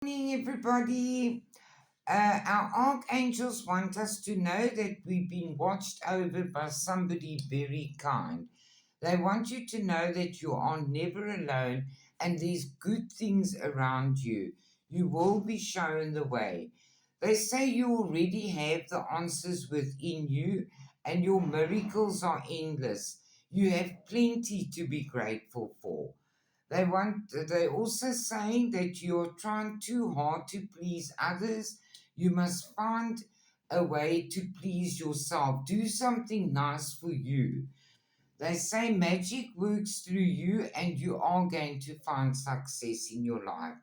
Morning, everybody. Our archangels want us to know that we've been watched over by somebody very kind. They want you to know that you are never alone and there's good things around you. You will be shown the way. They say you already have the answers within you and your miracles are endless. You have plenty to be grateful for. They also saying that you're trying too hard to please others. You must find a way to please yourself. Do something nice for you. They say magic works through you and you are going to find success in your life.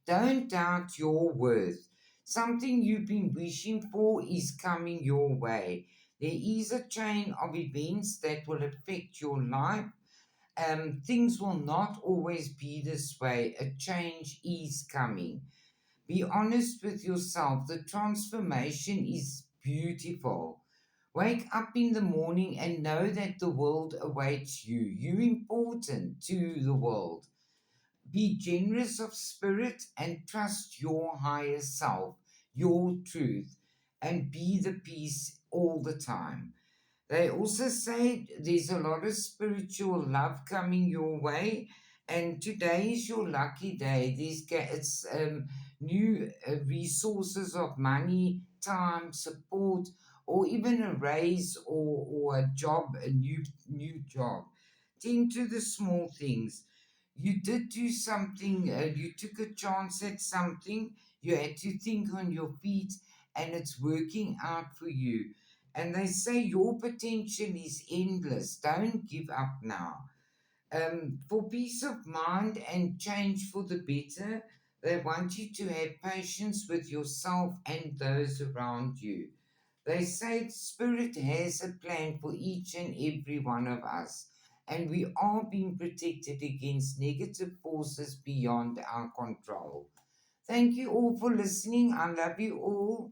Don't doubt your worth. Something you've been wishing for is coming your way. There is a chain of events that will affect your life. Things will not always be this way. A change is coming. Be honest with yourself. The transformation is beautiful. Wake up in the morning and know that the world awaits you. You're important to the world. Be generous of spirit and trust your higher self, your truth, and be the peace all the time. They also say there's a lot of spiritual love coming your way, and today is your lucky day. It's new resources of money, time, support, or even a raise or a job, a new job. Tend to the small things. You did do something. You took a chance at something. You had to think on your feet, and it's working out for you, and they say your potential is endless. Don't give up now. For peace of mind and change for the better, they want you to have patience with yourself and those around you. They say Spirit has a plan for each and every one of us, and we are being protected against negative forces beyond our control. Thank you all for listening. I love you all.